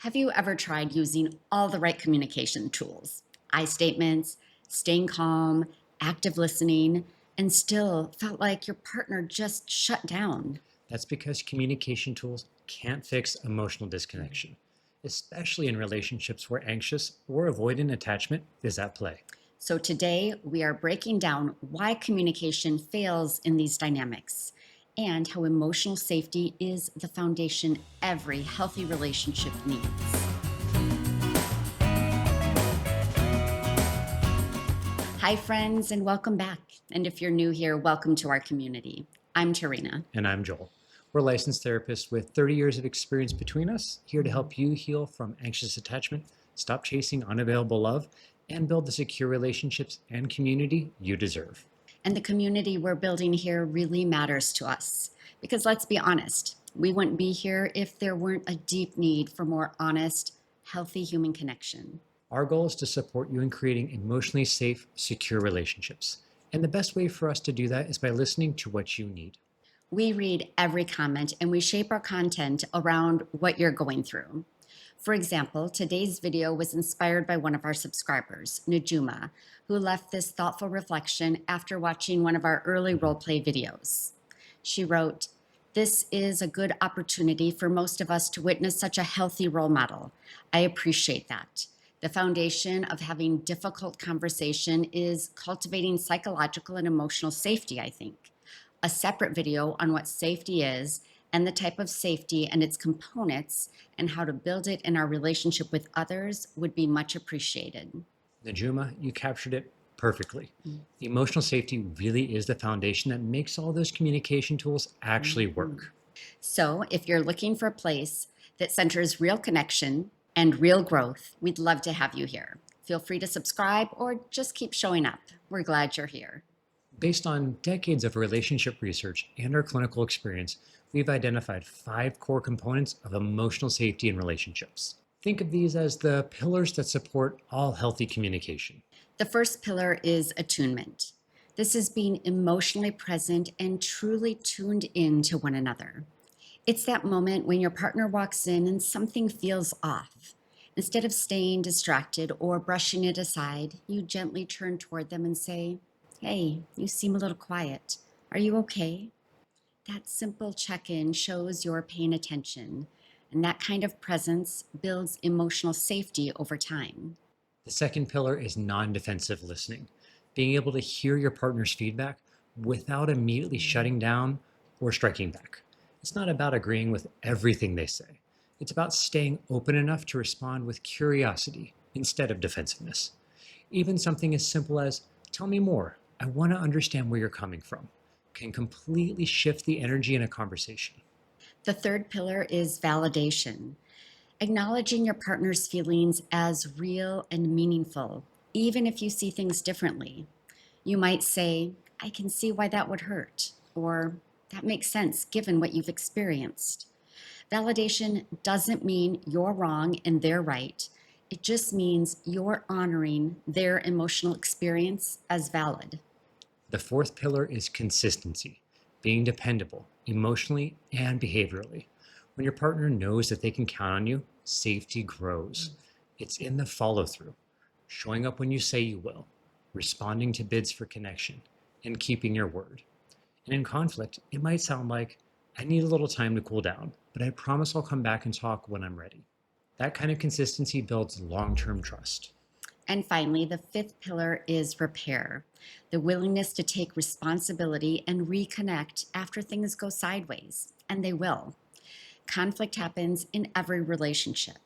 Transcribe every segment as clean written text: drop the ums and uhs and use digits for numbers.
Have you ever tried using all the right communication tools? I statements, staying calm, active listening, and still felt like your partner just shut down? That's because communication tools can't fix emotional disconnection, especially in relationships where anxious or avoidant attachment is at play. So today we are breaking down why communication fails in these dynamics and how emotional safety is the foundation every healthy relationship needs. Hi, friends, and welcome back. And if you're new here, welcome to our community. I'm Tehrina. And I'm Joel. We're licensed therapists with 30 years of experience between us, here to help you heal from anxious attachment, stop chasing unavailable love, and build the secure relationships and community you deserve. And the community we're building here really matters to us. Because let's be honest, we wouldn't be here if there weren't a deep need for more honest, healthy human connection. Our goal is to support you in creating emotionally safe, secure relationships. And the best way for us to do that is by listening to what you need. We read every comment and we shape our content around what you're going through. For example, today's video was inspired by one of our subscribers, Najuma, who left this thoughtful reflection after watching one of our early roleplay videos. She wrote, "This is a good opportunity for most of us to witness such a healthy role model. I appreciate that. The foundation of having difficult conversation is cultivating psychological and emotional safety, I think. A separate video on what safety is and the type of safety and its components and how to build it in our relationship with others would be much appreciated." Najuma, you captured it perfectly. Emotional safety really is the foundation that makes all those communication tools actually work. So if you're looking for a place that centers real connection and real growth, we'd love to have you here. Feel free to subscribe or just keep showing up. We're glad you're here. Based on decades of relationship research and our clinical experience, we've identified 5 core components of emotional safety in relationships. Think of these as the pillars that support all healthy communication. The first pillar is attunement. This is being emotionally present and truly tuned in to one another. It's that moment when your partner walks in and something feels off. Instead of staying distracted or brushing it aside, you gently turn toward them and say, "Hey, you seem a little quiet. Are you okay?" That simple check-in shows you're paying attention, and that kind of presence builds emotional safety over time. The second pillar is non-defensive listening, being able to hear your partner's feedback without immediately shutting down or striking back. It's not about agreeing with everything they say. It's about staying open enough to respond with curiosity instead of defensiveness. Even something as simple as, "Tell me more. I want to understand where you're coming from," can completely shift the energy in a conversation. The third pillar is validation. Acknowledging your partner's feelings as real and meaningful, even if you see things differently. You might say, "I can see why that would hurt," or "That makes sense given what you've experienced." Validation doesn't mean you're wrong and they're right. It just means you're honoring their emotional experience as valid. The fourth pillar is consistency, being dependable emotionally and behaviorally. When your partner knows that they can count on you, safety grows. It's in the follow through, showing up when you say you will, responding to bids for connection, and keeping your word. And in conflict, it might sound like, "I need a little time to cool down, but I promise I'll come back and talk when I'm ready." That kind of consistency builds long term trust. And finally, the fifth pillar is repair, the willingness to take responsibility and reconnect after things go sideways, and they will. Conflict happens in every relationship,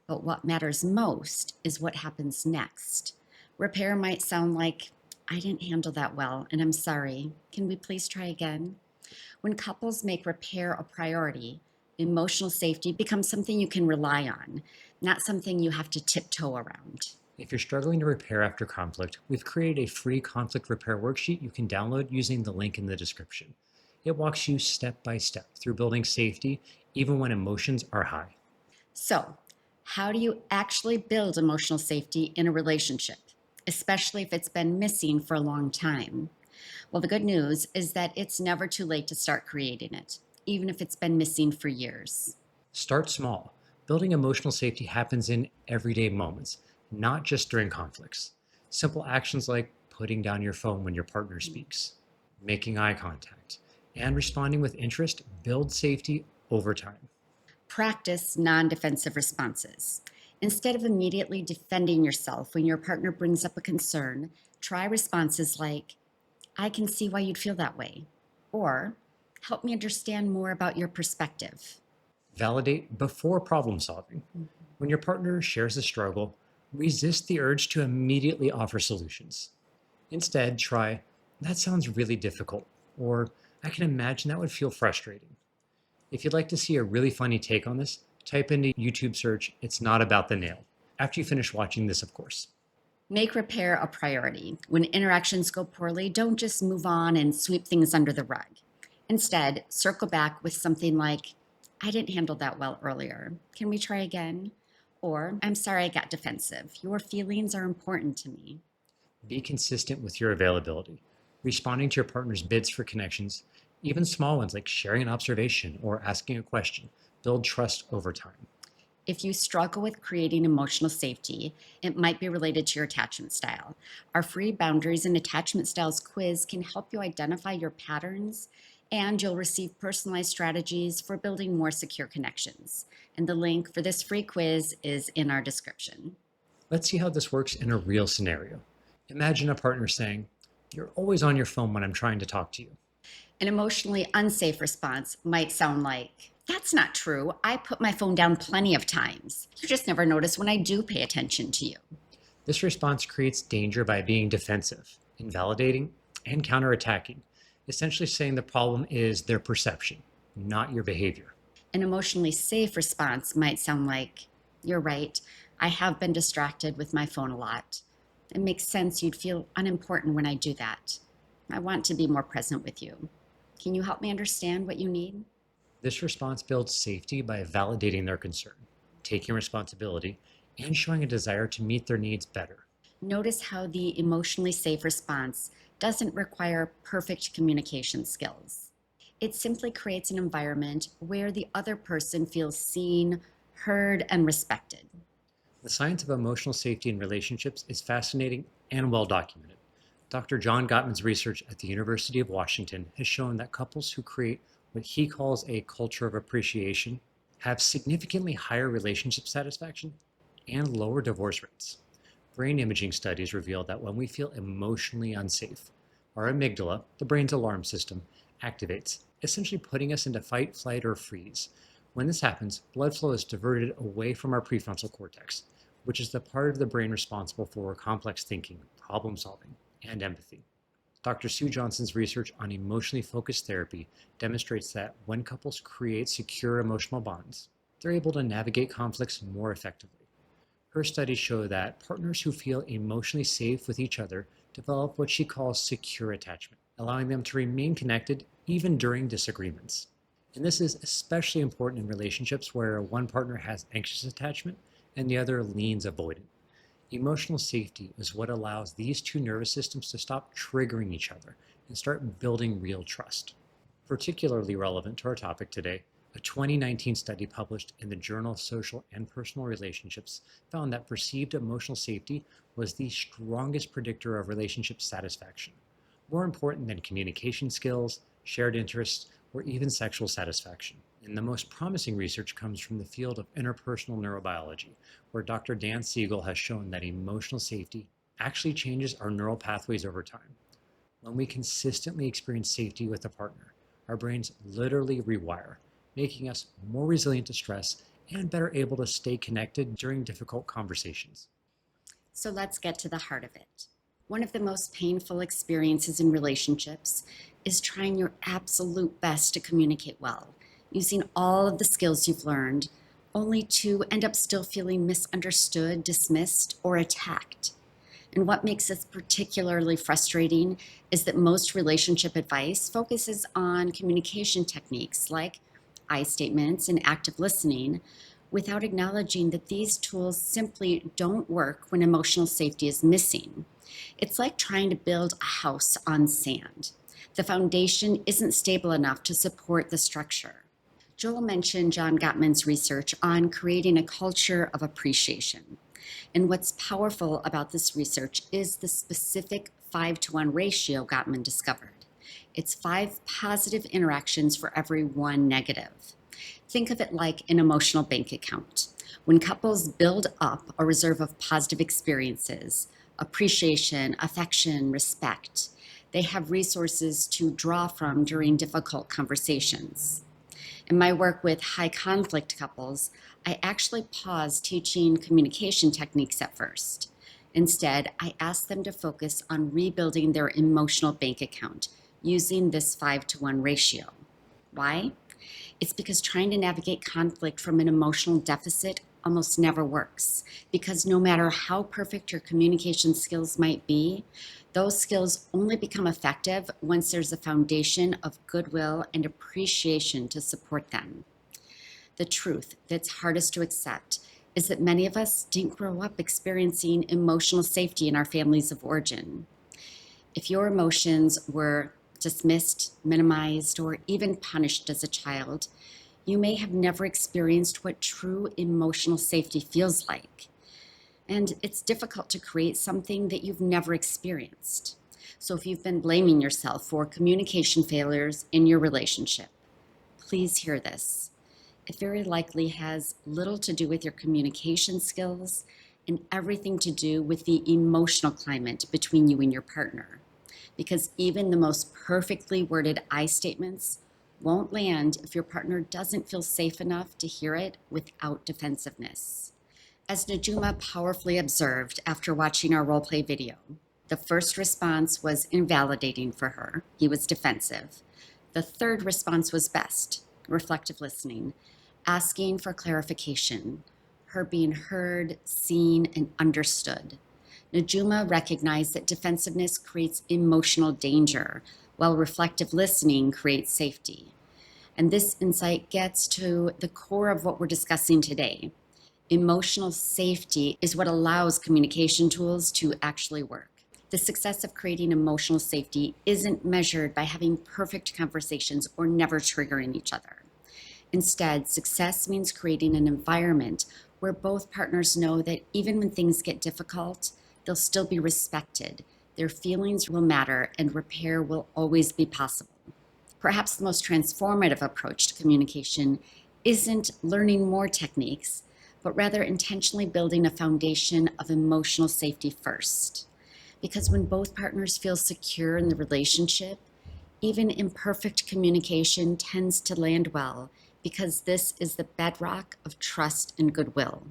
but what matters most is what happens next. Repair might sound like, "I didn't handle that well, and I'm sorry. Can we please try again?" When couples make repair a priority, emotional safety becomes something you can rely on, not something you have to tiptoe around. If you're struggling to repair after conflict, we've created a free conflict repair worksheet you can download using the link in the description. It walks you step by step through building safety even when emotions are high. So, how do you actually build emotional safety in a relationship, especially if it's been missing for a long time? Well, the good news is that it's never too late to start creating it, even if it's been missing for years. Start small. Building emotional safety happens in everyday moments, not just during conflicts. Simple actions like putting down your phone when your partner speaks, making eye contact, and responding with interest build safety over time. Practice non-defensive responses. Instead of immediately defending yourself when your partner brings up a concern, try responses like, I can see why you'd feel that way, or help me understand more about your perspective. Validate before problem solving. When your partner shares a struggle, resist the urge to immediately offer solutions. Instead, try, that sounds really difficult, or I can imagine that would feel frustrating. If you'd like to see a really funny take on this, type into YouTube search, It's Not About the Nail, after you finish watching this, of course. Make repair a priority. When interactions go poorly, don't just move on and sweep things under the rug. Instead, circle back with something like, I didn't handle that well earlier. Can we try again? Or, I'm sorry I got defensive. Your feelings are important to me. Be consistent with your availability, responding to your partner's bids for connections, even small ones like sharing an observation or asking a question, build trust over time. If you struggle with creating emotional safety, it might be related to your attachment style. Our free boundaries and attachment styles quiz can help you identify your patterns, and you'll receive personalized strategies for building more secure connections. And the link for this free quiz is in our description. Let's see how this works in a real scenario. Imagine a partner saying, You're always on your phone when I'm trying to talk to you. An emotionally unsafe response might sound like, that's not true. I put my phone down plenty of times. You just never notice when I do pay attention to you. This response creates danger by being defensive, invalidating, and counterattacking, essentially saying the problem is their perception, not your behavior. An emotionally safe response might sound like, you're right, I have been distracted with my phone a lot. It makes sense you'd feel unimportant when I do that. I want to be more present with you. Can you help me understand what you need? This response builds safety by validating their concern, taking responsibility, and showing a desire to meet their needs better. Notice how the emotionally safe response doesn't require perfect communication skills. It simply creates an environment where the other person feels seen, heard, and respected. The science of emotional safety in relationships is fascinating and well documented. Dr. John Gottman's research at the University of Washington has shown that couples who create what he calls a culture of appreciation have significantly higher relationship satisfaction and lower divorce rates. Brain imaging studies reveal that when we feel emotionally unsafe, our amygdala, the brain's alarm system, activates, essentially putting us into fight, flight, or freeze. When this happens, blood flow is diverted away from our prefrontal cortex, which is the part of the brain responsible for complex thinking, problem solving, and empathy. Dr. Sue Johnson's research on emotionally focused therapy demonstrates that when couples create secure emotional bonds, they're able to navigate conflicts more effectively. Her studies show that partners who feel emotionally safe with each other develop what she calls secure attachment, allowing them to remain connected even during disagreements. And this is especially important in relationships where one partner has anxious attachment and the other leans avoidant. Emotional safety is what allows these two nervous systems to stop triggering each other and start building real trust. Particularly relevant to our topic today, a 2019 study published in the Journal of Social and Personal Relationships found that perceived emotional safety was the strongest predictor of relationship satisfaction, more important than communication skills, shared interests, or even sexual satisfaction. And the most promising research comes from the field of interpersonal neurobiology, where Dr. Dan Siegel has shown that emotional safety actually changes our neural pathways over time. When we consistently experience safety with a partner, our brains literally rewire, making us more resilient to stress and better able to stay connected during difficult conversations. So let's get to the heart of it. One of the most painful experiences in relationships is trying your absolute best to communicate well, using all of the skills you've learned, only to end up still feeling misunderstood, dismissed, or attacked. And what makes this particularly frustrating is that most relationship advice focuses on communication techniques like I statements and active listening, without acknowledging that these tools simply don't work when emotional safety is missing. It's like trying to build a house on sand. The foundation isn't stable enough to support the structure. Joel mentioned John Gottman's research on creating a culture of appreciation. And what's powerful about this research is the specific 5-to-1 ratio Gottman discovered. It's 5 positive interactions for every 1 negative. Think of it like an emotional bank account. When couples build up a reserve of positive experiences, appreciation, affection, respect, they have resources to draw from during difficult conversations. In my work with high conflict couples, I actually pause teaching communication techniques at first. Instead, I ask them to focus on rebuilding their emotional bank account using this 5-to-1 ratio. Why? It's because trying to navigate conflict from an emotional deficit almost never works. Because no matter how perfect your communication skills might be, those skills only become effective once there's a foundation of goodwill and appreciation to support them. The truth that's hardest to accept is that many of us didn't grow up experiencing emotional safety in our families of origin. If your emotions were dismissed, minimized, or even punished as a child, you may have never experienced what true emotional safety feels like. And it's difficult to create something that you've never experienced. So if you've been blaming yourself for communication failures in your relationship, please hear this. It very likely has little to do with your communication skills and everything to do with the emotional climate between you and your partner. Because even the most perfectly worded I statements won't land if your partner doesn't feel safe enough to hear it without defensiveness. As Najuma powerfully observed after watching our roleplay video, the first response was invalidating for her. He was defensive. The third response was best, reflective listening, asking for clarification, her being heard, seen, and understood. Najuma recognized that defensiveness creates emotional danger, while reflective listening creates safety. And this insight gets to the core of what we're discussing today. Emotional safety is what allows communication tools to actually work. The success of creating emotional safety isn't measured by having perfect conversations or never triggering each other. Instead, success means creating an environment where both partners know that even when things get difficult, they'll still be respected, their feelings will matter, and repair will always be possible. Perhaps the most transformative approach to communication isn't learning more techniques, but rather intentionally building a foundation of emotional safety first. Because when both partners feel secure in the relationship, even imperfect communication tends to land well, because this is the bedrock of trust and goodwill.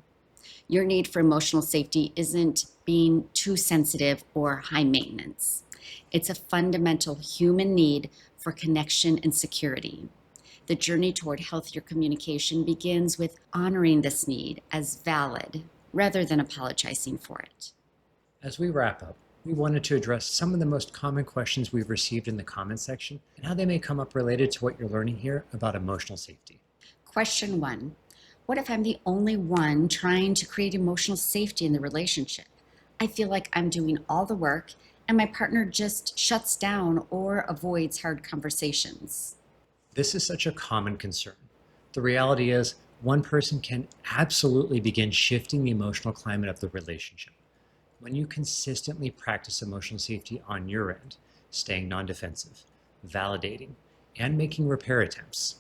Your need for emotional safety isn't being too sensitive or high maintenance. It's a fundamental human need for connection and security. The journey toward healthier communication begins with honoring this need as valid rather than apologizing for it. As we wrap up, we wanted to address some of the most common questions we've received in the comments section and how they may come up related to what you're learning here about emotional safety. Question 1. What if I'm the only one trying to create emotional safety in the relationship? I feel like I'm doing all the work and my partner just shuts down or avoids hard conversations. This is such a common concern. The reality is, one person can absolutely begin shifting the emotional climate of the relationship. When you consistently practice emotional safety on your end, staying non-defensive, validating, and making repair attempts,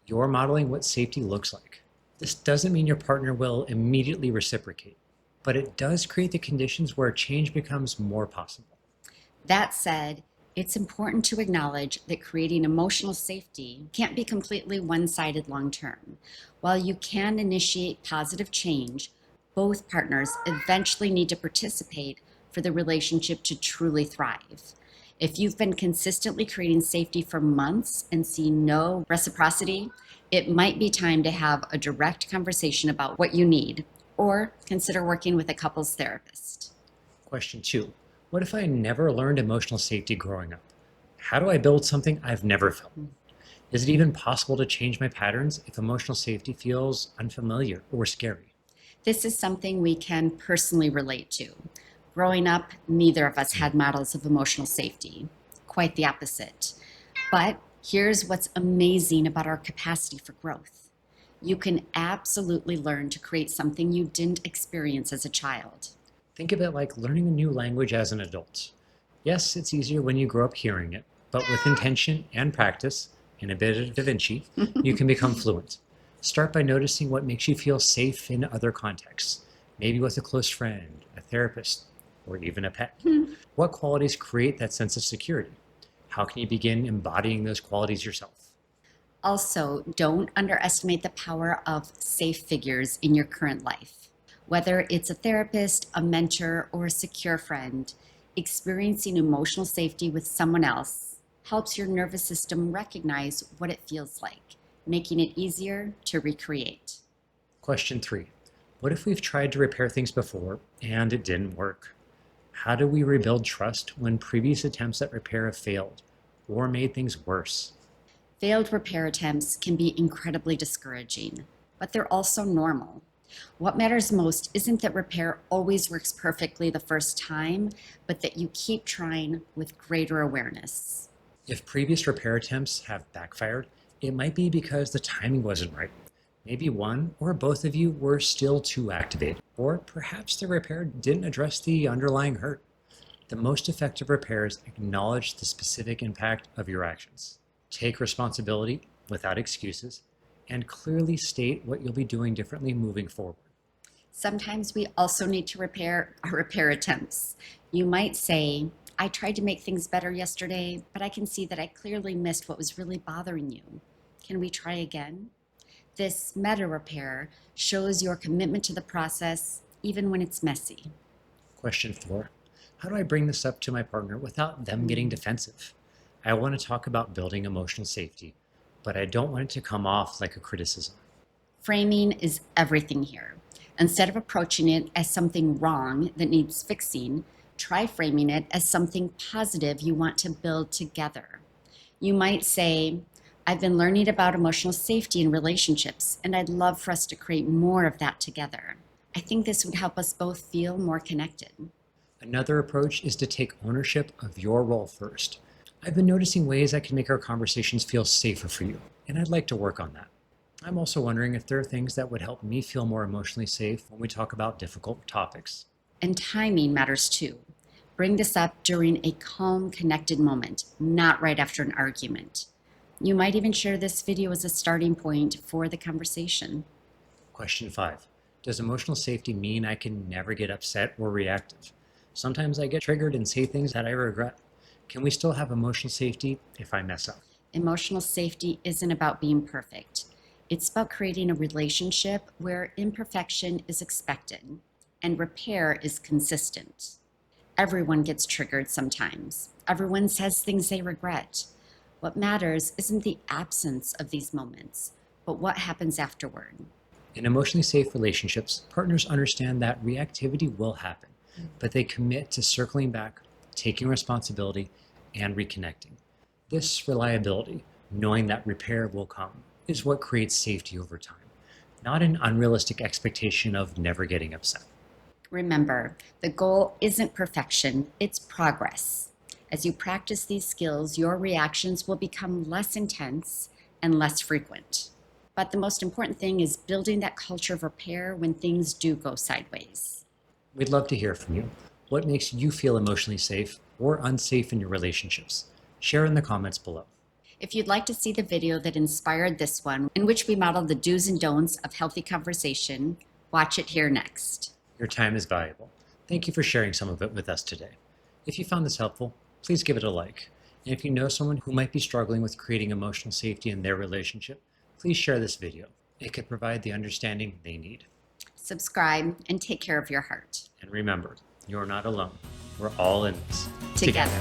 you're modeling what safety looks like. This doesn't mean your partner will immediately reciprocate, but it does create the conditions where change becomes more possible. That said, it's important to acknowledge that creating emotional safety can't be completely one-sided long-term. While you can initiate positive change, both partners eventually need to participate for the relationship to truly thrive. If you've been consistently creating safety for months and see no reciprocity, it might be time to have a direct conversation about what you need, or consider working with a couples therapist. Question 2. What if I never learned emotional safety growing up? How do I build something I've never felt? Is it even possible to change my patterns if emotional safety feels unfamiliar or scary? This is something we can personally relate to. Growing up, neither of us had models of emotional safety. Quite the opposite. But Here's what's amazing about our capacity for growth. You can absolutely learn to create something you didn't experience as a child. Think of it like learning a new language as an adult. Yes, it's easier when you grow up hearing it, but with intention and practice, and a bit of Da Vinci, you can become fluent. Start by noticing what makes you feel safe in other contexts, maybe with a close friend, a therapist, or even a pet. What qualities create that sense of security? How can you begin embodying those qualities yourself? Also, don't underestimate the power of safe figures in your current life. Whether it's a therapist, a mentor, or a secure friend, experiencing emotional safety with someone else helps your nervous system recognize what it feels like, making it easier to recreate. Question 3. What if we've tried to repair things before and it didn't work? How do we rebuild trust when previous attempts at repair have failed or made things worse? Failed repair attempts can be incredibly discouraging, but they're also normal. What matters most isn't that repair always works perfectly the first time, but that you keep trying with greater awareness. If previous repair attempts have backfired, it might be because the timing wasn't right. Maybe one or both of you were still too activated, or perhaps the repair didn't address the underlying hurt. The most effective repairs acknowledge the specific impact of your actions. Take responsibility without excuses, and clearly state what you'll be doing differently moving forward. Sometimes we also need to repair our repair attempts. You might say, I tried to make things better yesterday, but I can see that I clearly missed what was really bothering you. Can we try again? This meta repair shows your commitment to the process, even when it's messy. Question 4. How do I bring this up to my partner without them getting defensive? I want to talk about building emotional safety, but I don't want it to come off like a criticism. Framing is everything here. Instead of approaching it as something wrong that needs fixing, try framing it as something positive you want to build together. You might say, I've been learning about emotional safety in relationships, and I'd love for us to create more of that together. I think this would help us both feel more connected. Another approach is to take ownership of your role first. I've been noticing ways I can make our conversations feel safer for you, and I'd like to work on that. I'm also wondering if there are things that would help me feel more emotionally safe when we talk about difficult topics. And timing matters too. Bring this up during a calm, connected moment, not right after an argument. You might even share this video as a starting point for the conversation. Question 5. Does emotional safety mean I can never get upset or reactive? Sometimes I get triggered and say things that I regret. Can we still have emotional safety if I mess up? Emotional safety isn't about being perfect. It's about creating a relationship where imperfection is expected and repair is consistent. Everyone gets triggered sometimes. Everyone says things they regret. What matters isn't the absence of these moments, but what happens afterward. In emotionally safe relationships, partners understand that reactivity will happen, but they commit to circling back, taking responsibility, and reconnecting. This reliability, knowing that repair will come, is what creates safety over time, not an unrealistic expectation of never getting upset. Remember, the goal isn't perfection, it's progress. As you practice these skills, your reactions will become less intense and less frequent. But the most important thing is building that culture of repair when things do go sideways. We'd love to hear from you. What makes you feel emotionally safe or unsafe in your relationships? Share in the comments below. If you'd like to see the video that inspired this one, in which we modeled the do's and don'ts of healthy conversation, watch it here next. Your time is valuable. Thank you for sharing some of it with us today. If you found this helpful, please give it a like. And if you know someone who might be struggling with creating emotional safety in their relationship, please share this video. It could provide the understanding they need. Subscribe and take care of your heart. And remember, you're not alone. We're all in this Together.